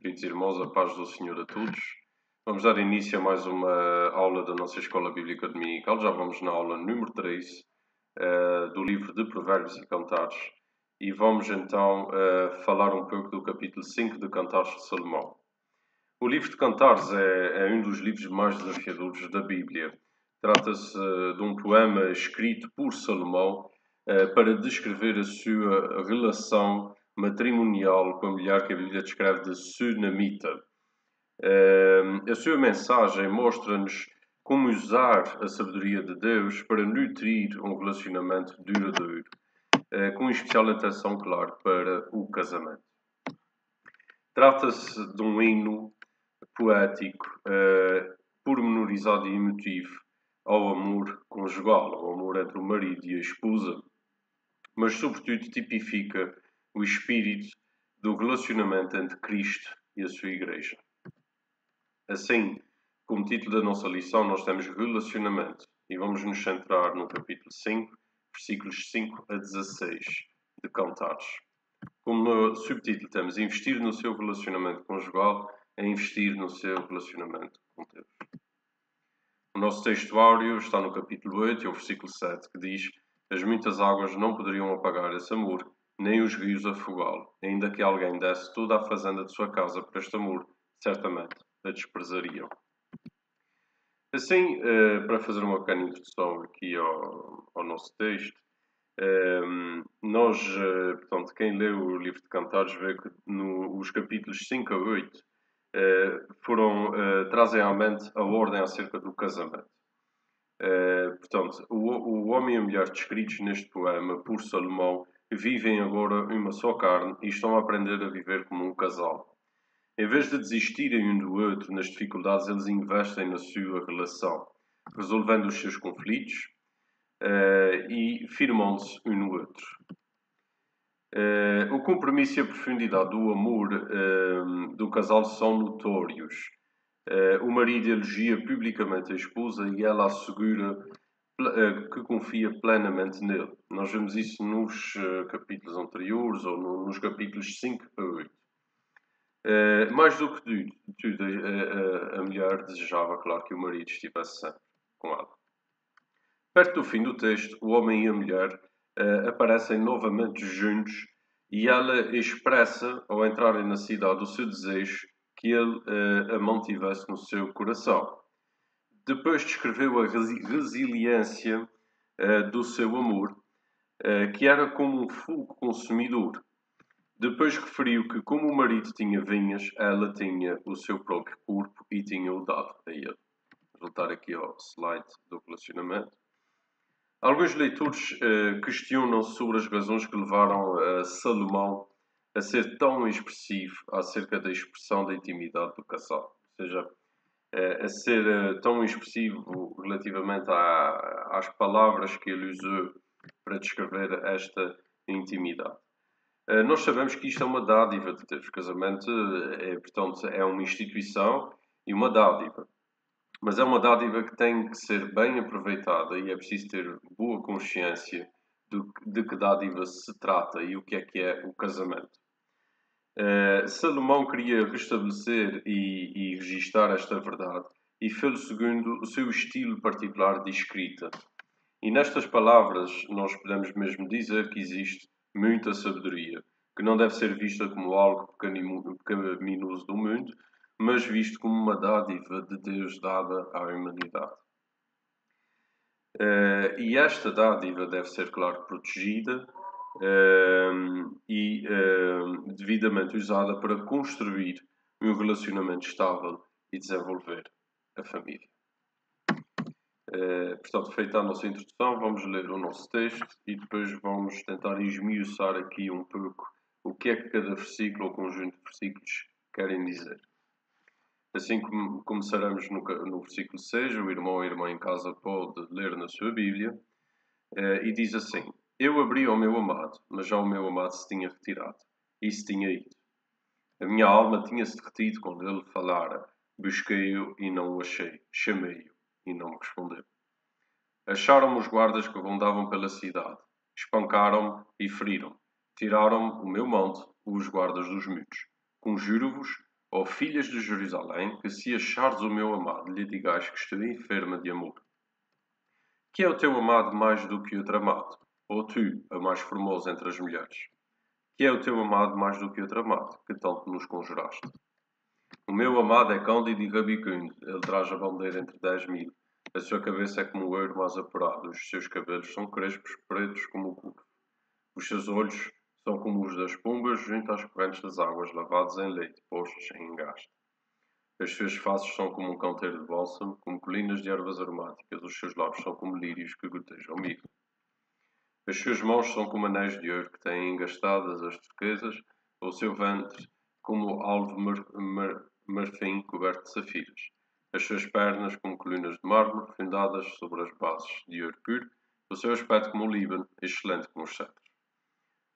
Queridos irmãos, a paz do Senhor a todos. Vamos dar início a mais uma aula da nossa Escola Bíblica Dominical. Já vamos na aula número 3 do livro de Provérbios e Cantares. E vamos então falar um pouco do capítulo 5 de Cantares de Salomão. O livro de Cantares é um dos livros mais desafiadores da Bíblia. Trata-se de um poema escrito por Salomão para descrever a sua relação matrimonial com a mulher que a Bíblia descreve de Sunamita. A sua mensagem mostra-nos como usar a sabedoria de Deus para nutrir um relacionamento duradouro, com especial atenção, claro, para o casamento. Trata-se de um hino poético, pormenorizado e emotivo ao amor conjugal, ao amor entre o marido e a esposa, mas sobretudo tipifica o espírito do relacionamento entre Cristo e a sua Igreja. Assim, como título da nossa lição, nós temos relacionamento e vamos nos centrar no capítulo 5, versículos 5 a 16 de Cantares. Como no subtítulo temos investir no seu relacionamento conjugal, é investir no seu relacionamento com Deus. O nosso texto áureo está no capítulo 8, e o versículo 7, que diz: as muitas águas não poderiam apagar esse amor, nem os rios afogá-lo. Ainda que alguém desse toda a fazenda de sua casa por este amor, certamente a desprezariam. Assim, para fazer uma pequena introdução aqui ao nosso texto, portanto, quem lê o livro de Cantares vê que os capítulos 5 a 8 trazem à mente a ordem acerca do casamento. Portanto, o homem e a mulher descritos neste poema por Salomão vivem agora uma só carne e estão a aprender a viver como um casal. Em vez de desistirem um do outro nas dificuldades, eles investem na sua relação, resolvendo os seus conflitos e firmando-se um no outro. O compromisso e a profundidade do amor do casal são notórios. O marido elogia publicamente a esposa e ela assegura que confia plenamente nele. Nós vemos isso nos capítulos anteriores ou nos capítulos 5 a 8. Mais do que tudo, a mulher desejava, claro, que o marido estivesse sempre com ela. Perto do fim do texto, o homem e a mulher aparecem novamente juntos e ela expressa, ao entrarem na cidade, o seu desejo que ele a mantivesse no seu coração. Depois descreveu a resiliência do seu amor, que era como um fogo consumidor. Depois referiu que, como o marido tinha vinhas, ela tinha o seu próprio corpo e tinha-o dado a ele. Vou voltar aqui ao slide do relacionamento. Alguns leitores questionam sobre as razões que levaram Salomão a ser tão expressivo acerca da expressão da intimidade do casal. Ou seja, a ser tão expressivo relativamente às palavras que ele usou para descrever esta intimidade. Nós sabemos que isto é uma dádiva de Deus. O casamento, portanto, é uma instituição e uma dádiva. Mas é uma dádiva que tem que ser bem aproveitada e é preciso ter boa consciência de que dádiva se trata e o que é o casamento. Salomão queria restabelecer e registar esta verdade e fez-o segundo o seu estilo particular de escrita. E nestas palavras nós podemos mesmo dizer que existe muita sabedoria, que não deve ser vista como algo pecaminoso do mundo, mas visto como uma dádiva de Deus dada à humanidade. E esta dádiva deve ser, claro, protegida e devidamente usada para construir um relacionamento estável e desenvolver a família. Portanto, feita a nossa introdução, vamos ler o nosso texto e depois vamos tentar esmiuçar aqui um pouco o que é que cada versículo ou conjunto de versículos querem dizer. Assim como começaremos no versículo 6, o irmão ou a irmã em casa pode ler na sua Bíblia, e diz assim: eu abri ao meu amado, mas já o meu amado se tinha retirado, e se tinha ido. A minha alma tinha-se derretido quando ele falara, busquei-o e não o achei, chamei-o e não me respondeu. Acharam-me os guardas que rondavam pela cidade, espancaram-me e feriram-me, tiraram-me o meu manto, os guardas dos muros. Conjuro-vos, Ó filhas de Jerusalém, que se achares o meu amado, lhe digais que estou enferma de amor. Que é o teu amado mais do que outro amado? Ou tu, a mais formosa entre as mulheres? Que é o teu amado mais do que outro amado, que tanto nos conjuraste? O meu amado é cândido e rabicundo, ele traz a bandeira entre 10.000. A sua cabeça é como o ouro mais apurado, os seus cabelos são crespos, pretos como o couro. Os seus olhos são como os das pombas junto às correntes das águas, lavados em leite, postos em engaste. As suas faces são como um canteiro de bálsamo, como colinas de ervas aromáticas. Os seus lábios são como lírios que gotejam mirra. As suas mãos são como anéis de ouro que têm engastadas as turquesas. O seu ventre como alvo marfim coberto de safiras. As suas pernas como colunas de mármore fundadas sobre as bases de ouro puro. O seu aspecto como o Líbano, excelente como os cedros.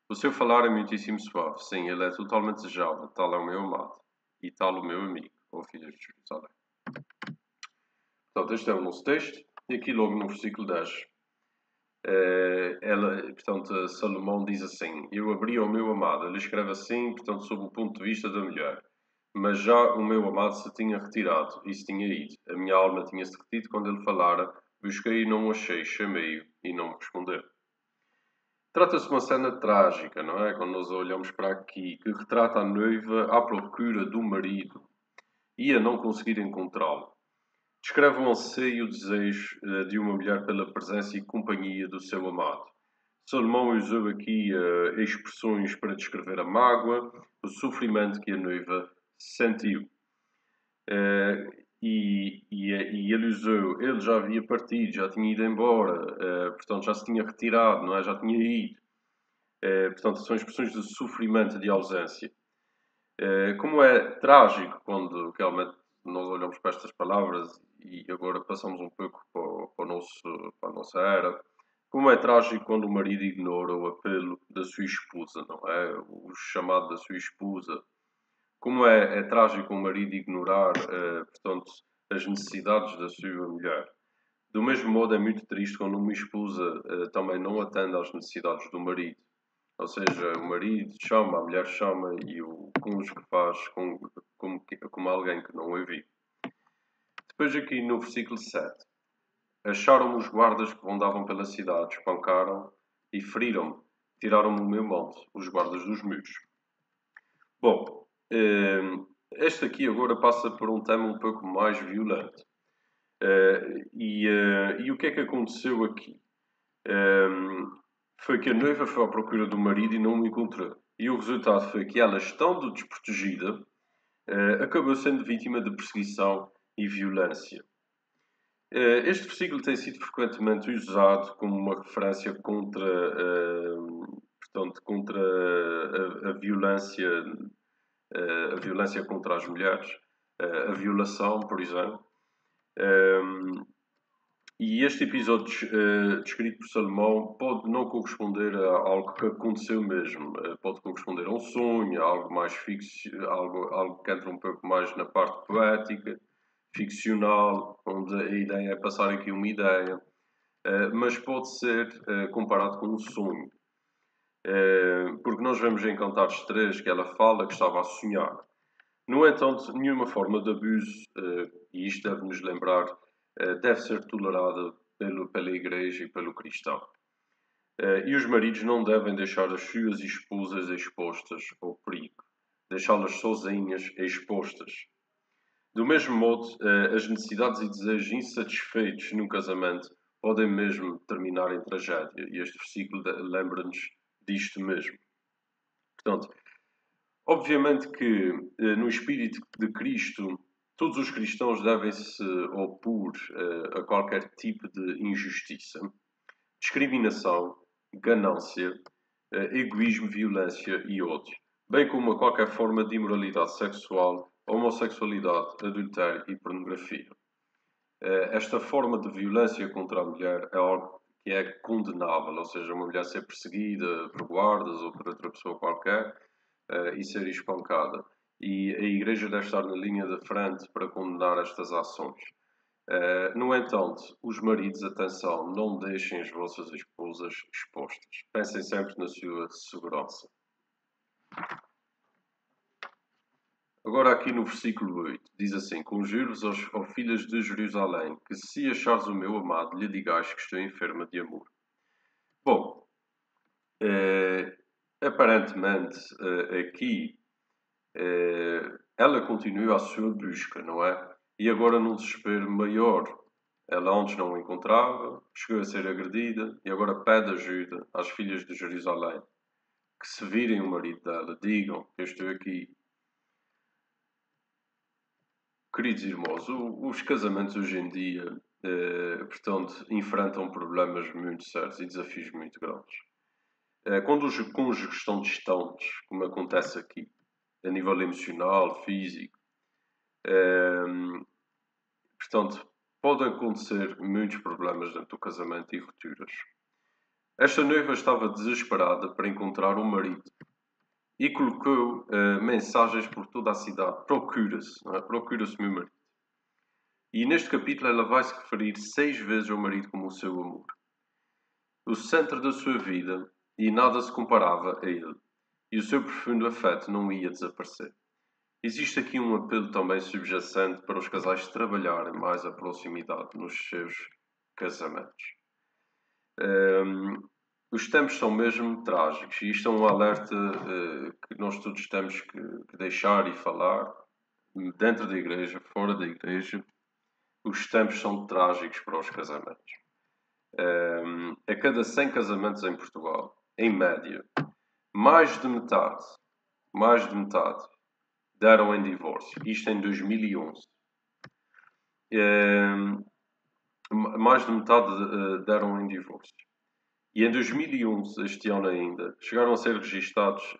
O seu falar é muitíssimo suave. Sim, ele é totalmente desejável. Tal é o meu amado. E tal o meu amigo, ó filhas de Jerusalém. Portanto, este é o nosso texto. E aqui logo no versículo 10. Portanto, Salomão diz assim: Eu abri ao meu amado. Ele escreve assim, portanto, sob o ponto de vista da mulher. Mas já o meu amado se tinha retirado e se tinha ido. A minha alma tinha-se retido quando ele falara. Busquei e não o achei. Chamei-o e não me respondeu. Trata-se de uma cena trágica, não é? Quando nós olhamos para aqui, que retrata a noiva à procura do marido e a não conseguir encontrá-lo. Descreve o anseio e o desejo de uma mulher pela presença e companhia do seu amado. Salomão usou aqui expressões para descrever a mágoa, o sofrimento que a noiva sentiu. E ele usou, ele já havia partido, já tinha ido embora, portanto já se tinha retirado, não é? Já tinha ido. Portanto, são expressões de sofrimento, de ausência. Como é trágico quando realmente nós olhamos para estas palavras e agora passamos um pouco para a nossa era, como é trágico quando o marido ignora o apelo da sua esposa, não é? O chamado da sua esposa. Como é trágico o marido ignorar, portanto, as necessidades da sua mulher. Do mesmo modo, é muito triste quando uma esposa também não atende às necessidades do marido. Ou seja, o marido chama, a mulher chama e o cônjuge faz como alguém que não ouviu. Depois aqui no versículo 7. Acharam-me os guardas que rondavam pela cidade, espancaram e feriram-me. Tiraram-me o meu manto, os guardas dos muros. Bom, este aqui agora passa por um tema um pouco mais violento. E o que é que aconteceu aqui? Foi que a noiva foi à procura do marido e não o encontrou. E o resultado foi que ela, estando desprotegida, acabou sendo vítima de perseguição e violência. Este versículo tem sido frequentemente usado como uma referência contra a violência contra as mulheres, a violação, por exemplo. E este episódio descrito por Salomão pode não corresponder a algo que aconteceu mesmo. Pode corresponder a um sonho, a algo mais algo que entra um pouco mais na parte poética, ficcional, onde a ideia é passar aqui uma ideia. Mas pode ser comparado com um sonho. Porque nós vemos em Cantares 3 que ela fala que estava a sonhar. No entanto, nenhuma forma de abuso, e isto deve nos lembrar, deve ser tolerada pela Igreja e pelo cristão. E os maridos não devem deixar as suas esposas expostas ao perigo, deixá-las sozinhas expostas. Do mesmo modo, as necessidades e desejos insatisfeitos no casamento podem mesmo terminar em tragédia, e este versículo lembra-nos disto mesmo. Portanto, obviamente que no espírito de Cristo, todos os cristãos devem se opor a qualquer tipo de injustiça, discriminação, ganância, egoísmo, violência e ódio, bem como a qualquer forma de imoralidade sexual, homossexualidade, adultério e pornografia. Esta forma de violência contra a mulher é algo que é condenável, ou seja, uma mulher ser perseguida por guardas ou por outra pessoa qualquer, e ser espancada. E a Igreja deve estar na linha da frente para condenar estas ações. No entanto, os maridos, atenção, não deixem as vossas esposas expostas. Pensem sempre na sua segurança. Agora aqui no versículo 8, diz assim: Conjuro-vos, ó filhas de Jerusalém, que se achares o meu amado, lhe digais que estou enferma de amor. Bom, aparentemente aqui ela continua a sua busca, não é? E agora num desespero maior. Ela antes não o encontrava, chegou a ser agredida e agora pede ajuda às filhas de Jerusalém. Que se virem o marido dela, digam que eu estou aqui. Queridos irmãos, os casamentos hoje em dia, portanto, enfrentam problemas muito sérios e desafios muito grandes. Quando os cônjuges estão distantes, como acontece aqui, a nível emocional, físico, portanto, podem acontecer muitos problemas dentro do casamento e rupturas. Esta noiva estava desesperada para encontrar um marido e colocou mensagens por toda a cidade. Procura-se, não é? Procura-se meu marido. E neste capítulo ela vai se referir 6 vezes ao marido como o seu amor. O centro da sua vida e nada se comparava a ele. E o seu profundo afeto não ia desaparecer. Existe aqui um apelo também subjacente para os casais trabalharem mais a proximidade nos seus casamentos. Os tempos são mesmo trágicos e isto é um alerta que nós todos temos que deixar e falar, dentro da igreja, fora da igreja. Os tempos são trágicos para os casamentos. A cada 100 casamentos em Portugal, em média, mais de metade deram em divórcio. Isto em 2011. Mais de metade deram em divórcio. E em 2011, este ano ainda, chegaram a ser registados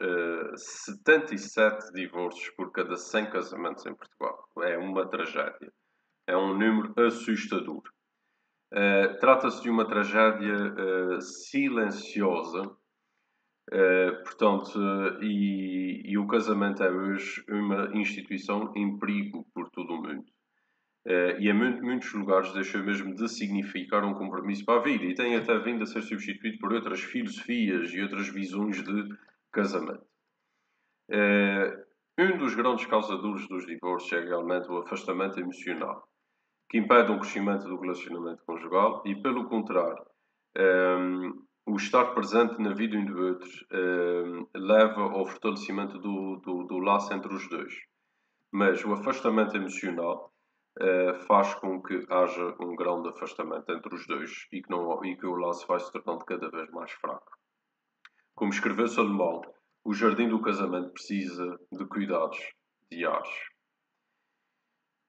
77 divórcios por cada 100 casamentos em Portugal. É uma tragédia. É um número assustador. Trata-se de uma tragédia silenciosa, portanto, e o casamento é hoje uma instituição em perigo por todo o mundo. E em muitos lugares deixou mesmo de significar um compromisso para a vida e tem até vindo a ser substituído por outras filosofias e outras visões de casamento. Um dos grandes causadores dos divórcios é realmente o afastamento emocional, que impede um crescimento do relacionamento conjugal e, pelo contrário, o estar presente na vida um do outro leva ao fortalecimento do laço entre os dois. Mas o afastamento emocional faz com que haja um grau de afastamento entre os dois e que o laço vai se tornando cada vez mais fraco. Como escreveu Salomão, o jardim do casamento precisa de cuidados diários.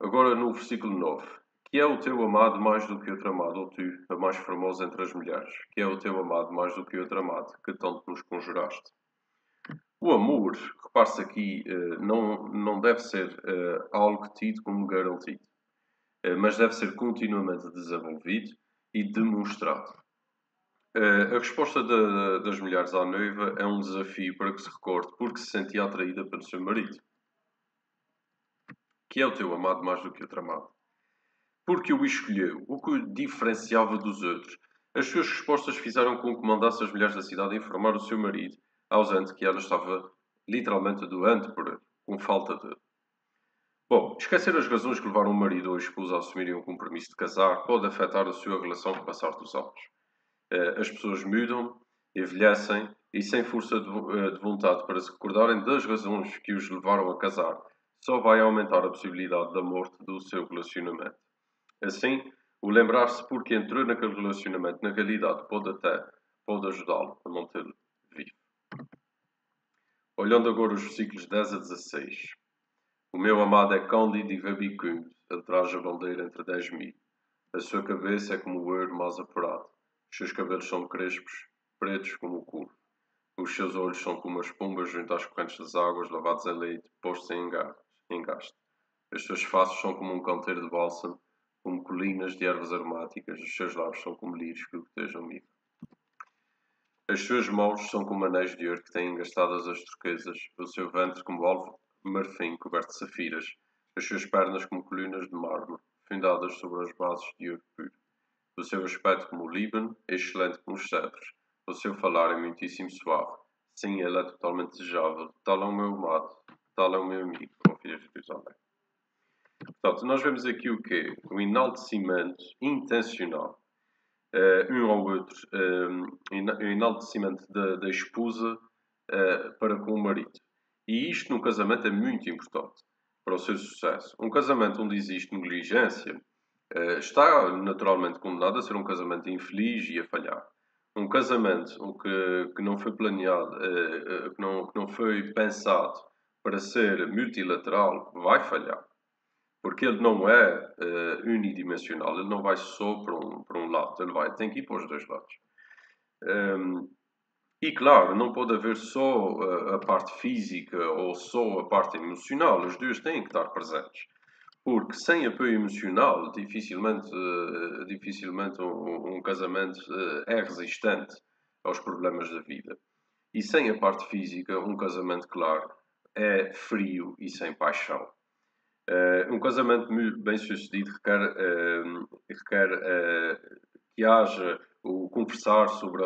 Agora no versículo 9. Que é o teu amado mais do que outro amado, ou tu, a mais formosa entre as mulheres? Que é o teu amado mais do que outro amado, que tanto nos conjuraste? O amor, repare-se aqui, não deve ser algo tido como garantido, mas deve ser continuamente desenvolvido e demonstrado. A resposta das mulheres à noiva é um desafio para que se recorde porque se sentia atraída pelo seu marido. Que é o teu amado mais do que outro amado? Porque o escolheu, o que o diferenciava dos outros. As suas respostas fizeram com que mandasse as mulheres da cidade informar o seu marido, ausente, que ela estava literalmente doente por ele, com falta de... Bom, esquecer as razões que levaram o marido ou a esposa a assumirem um compromisso de casar pode afetar a sua relação com o passar dos anos. As pessoas mudam, envelhecem e sem força de vontade para se recordarem das razões que os levaram a casar, só vai aumentar a possibilidade da morte do seu relacionamento. Assim, o lembrar-se porque entrou naquele relacionamento, na realidade, pode ajudá-lo a manter-lo vivo. Olhando agora os versículos 10 a 16. O meu amado é cândido e rabicundo, ele traz a bandeira entre 10.000. A sua cabeça é como o ouro mais apurado. Os seus cabelos são crespos, pretos como o couro. Os seus olhos são como as pombas junto às correntes das águas, lavados em leite, postos em engaste. As suas faces são como um canteiro de bálsamo, como colinas de ervas aromáticas. Os seus lábios são como lírios que gotejam mirra. As suas mãos são como anéis de ouro que têm engastadas as turquesas. O seu ventre como alvo marfim coberto de safiras. As suas pernas como colunas de mármore, fundadas sobre as bases de ouro puro. O seu aspecto como o Líbano, excelente como os cedros. O seu falar é muitíssimo suave. Sim, ele é totalmente desejável. Tal é o meu amado, tal é o meu amigo, ó filha de Deus. Portanto, nós vemos aqui o quê? O enaltecimento intencional um ao outro, o enaltecimento da esposa para com o marido. E isto no casamento é muito importante para o seu sucesso. Um casamento onde existe negligência está naturalmente condenado a ser um casamento infeliz e a falhar. Um casamento que não foi planeado, que não foi pensado para ser multilateral, vai falhar. Porque ele não é unidimensional, ele não vai só para um lado, tem que ir para os dois lados. E claro, não pode haver só a parte física ou só a parte emocional, os dois têm que estar presentes. Porque sem apoio emocional, dificilmente um casamento é resistente aos problemas da vida. E sem a parte física, um casamento, claro, é frio e sem paixão. Um casamento bem sucedido requer que haja o conversar sobre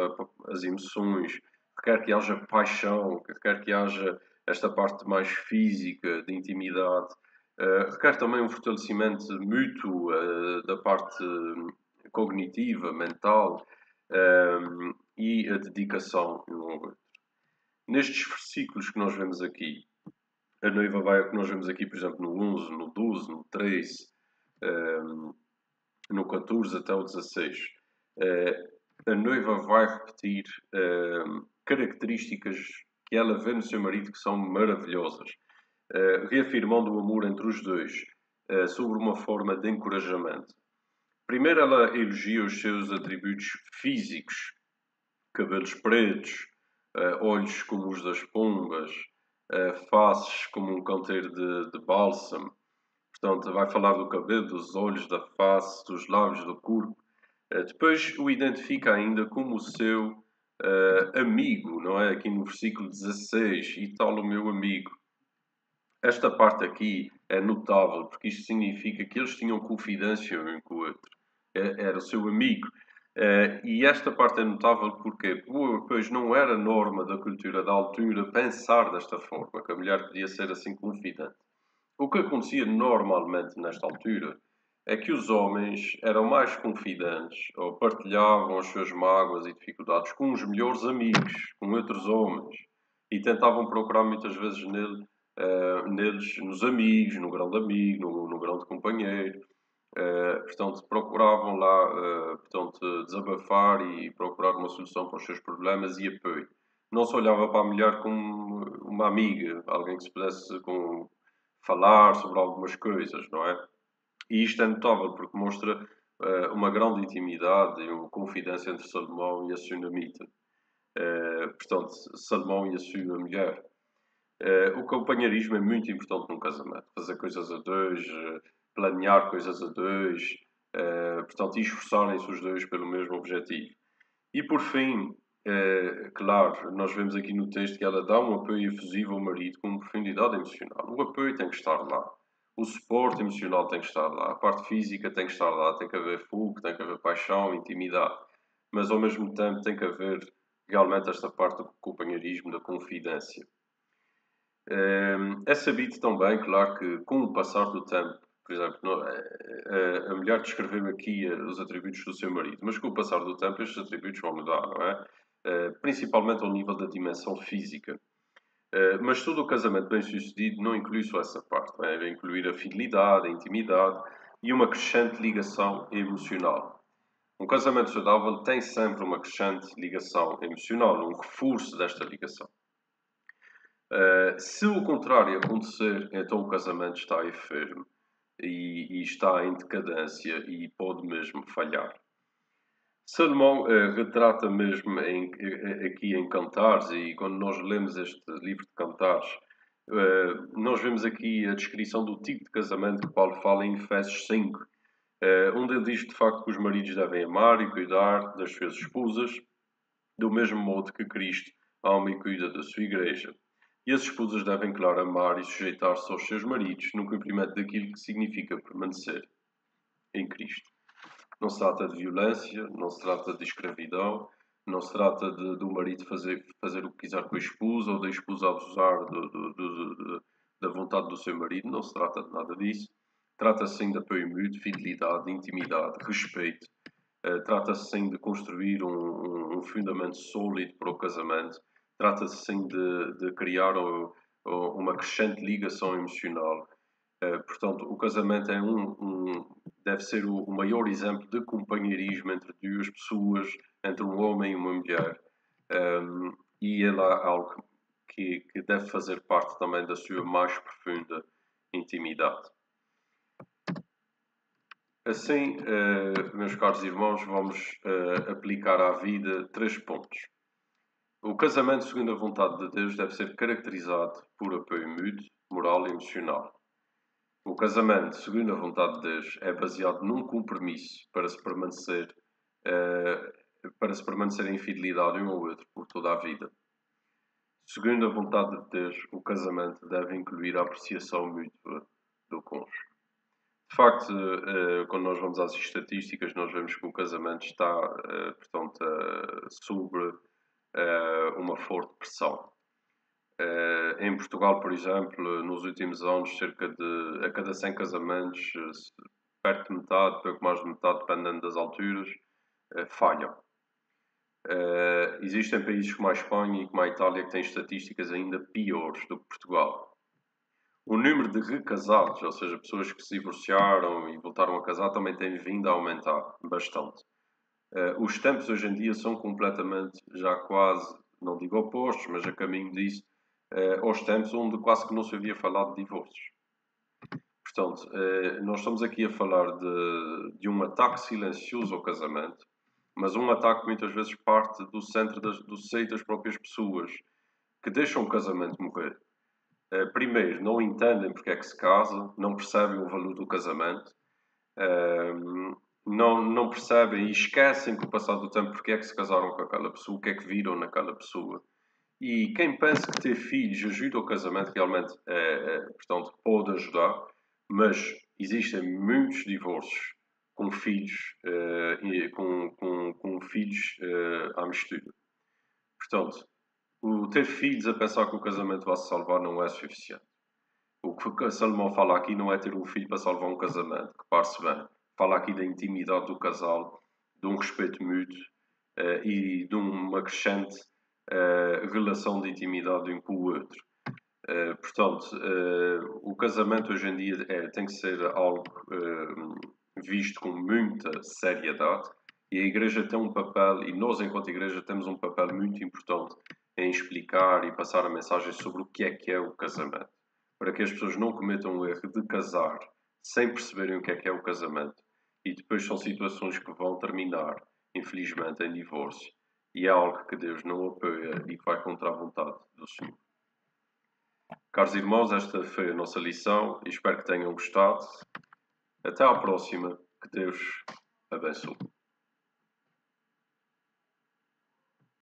as emoções, requer que haja paixão, requer que haja esta parte mais física, de intimidade, requer também um fortalecimento mútuo da parte cognitiva, mental e a dedicação um ao outro. Nestes versículos que nós vemos aqui, a noiva vai, que nós vemos aqui, por exemplo, no 11, no 12, no 13, no 14 até o 16, a noiva vai repetir características que ela vê no seu marido que são maravilhosas, reafirmando o amor entre os dois, sobre uma forma de encorajamento. Primeiro, ela elogia os seus atributos físicos, cabelos pretos, olhos como os das pombas, faces como um canteiro de bálsamo. Portanto, vai falar do cabelo, dos olhos, da face, dos lábios, do corpo. Depois o identifica ainda como o seu amigo, não é? Aqui no versículo 16, e tal o meu amigo. Esta parte aqui é notável, porque isto significa que eles tinham confidência um com o outro. Era o seu amigo. E esta parte é notável porque, pois não era norma da cultura da altura pensar desta forma, que a mulher podia ser assim confidente. O que acontecia normalmente nesta altura é que os homens eram mais confidentes ou partilhavam as suas mágoas e dificuldades com os melhores amigos, com outros homens, e tentavam procurar muitas vezes neles, nos amigos, no grão de amigo, no grão de companheiro. Portanto, procuravam lá portanto, desabafar e procurar uma solução para os seus problemas e apoio. Não se olhava para a mulher como uma amiga, alguém que se pudesse falar sobre algumas coisas, não é? E isto é notável porque mostra uma grande intimidade e uma confidência entre Salomão e a Sunamita. Portanto, Salomão e a sua mulher. O companheirismo é muito importante num casamento. Fazer coisas a dois, planear coisas a dois, portanto, esforçarem-se os dois pelo mesmo objetivo. E por fim, claro, nós vemos aqui no texto que ela dá um apoio efusivo ao marido com profundidade emocional. O apoio tem que estar lá. O suporte emocional tem que estar lá. A parte física tem que estar lá. Tem que haver fogo, tem que haver paixão, intimidade. Mas ao mesmo tempo tem que haver realmente esta parte do companheirismo, da confidência. É sabido também, claro, que com o passar do tempo, por exemplo, a mulher descreveu aqui os atributos do seu marido, mas com o passar do tempo estes atributos vão mudar, não é? Principalmente ao nível da dimensão física. Mas todo o casamento bem-sucedido não inclui só essa parte, não é? Vai incluir a fidelidade, a intimidade e uma crescente ligação emocional. Um casamento saudável tem sempre uma crescente ligação emocional, um reforço desta ligação. Se o contrário acontecer, então o casamento está enfermo e está em decadência e pode mesmo falhar. Salomão retrata mesmo aqui em Cantares, e quando nós lemos este livro de Cantares, nós vemos aqui a descrição do tipo de casamento que Paulo fala em Efésios 5, onde ele diz de facto que os maridos devem amar e cuidar das suas esposas, do mesmo modo que Cristo ama e cuida da sua igreja. E as esposas devem, claro, amar e sujeitar-se aos seus maridos no cumprimento daquilo que significa permanecer em Cristo. Não se trata de violência, não se trata de escravidão, não se trata do marido fazer o que quiser com a esposa ou da esposa abusar da vontade do seu marido, não se trata de nada disso. Trata-se sim de apoio mútuo, fidelidade, intimidade, respeito. Trata-se sim de construir um fundamento sólido para o casamento. Trata-se sim de criar uma crescente ligação emocional. Portanto, o casamento é deve ser o maior exemplo de companheirismo entre duas pessoas, entre um homem e uma mulher. E ele é algo que deve fazer parte também da sua mais profunda intimidade. Assim, meus caros irmãos, vamos aplicar à vida 3 pontos. O casamento, segundo a vontade de Deus, deve ser caracterizado por apoio mútuo, moral e emocional. O casamento, segundo a vontade de Deus, é baseado num compromisso para se permanecer em fidelidade um ao outro por toda a vida. Segundo a vontade de Deus, o casamento deve incluir a apreciação mútua do cônjuge. De facto, quando nós vamos às estatísticas, nós vemos que o casamento está, portanto, sobre uma forte pressão. Em Portugal, por exemplo, nos últimos anos, a cada 100 casamentos, perto de metade, pouco mais de metade, dependendo das alturas, falham. Existem países como a Espanha e como a Itália que têm estatísticas ainda piores do que Portugal. O número de recasados, ou seja, pessoas que se divorciaram e voltaram a casar, também tem vindo a aumentar bastante. Os tempos hoje em dia são completamente, já quase, não digo opostos, mas a caminho disso, aos tempos onde quase que não se havia falado de divórcios. Portanto, nós estamos aqui a falar de um ataque silencioso ao casamento, mas um ataque que muitas vezes parte do centro do seio das próprias pessoas, que deixam o casamento morrer. Primeiro, não entendem porque é que se casam, não percebem o valor do casamento, não percebem e esquecem com o passar do tempo porque é que se casaram com aquela pessoa, o que é que viram naquela pessoa. E quem pensa que ter filhos ajuda o casamento, realmente, portanto, pode ajudar, mas existem muitos divórcios com filhos, com filhos à mistura. Portanto, o ter filhos a pensar que o casamento vai se salvar não é suficiente. O que Salomão fala aqui não é ter um filho para salvar um casamento, que parece bem. Fala aqui da intimidade do casal, de um respeito mútuo e de uma crescente relação de intimidade de um com o outro. Portanto, o casamento hoje em dia tem que ser algo visto com muita seriedade e a Igreja tem um papel, e nós, enquanto Igreja, temos um papel muito importante em explicar e passar a mensagem sobre o que é o casamento, para que as pessoas não cometam o erro de casar sem perceberem o que é o casamento. E depois são situações que vão terminar, infelizmente, em divórcio. E é algo que Deus não apoia e que vai contra a vontade do Senhor. Caros irmãos, esta foi a nossa lição e espero que tenham gostado. Até à próxima. Que Deus abençoe.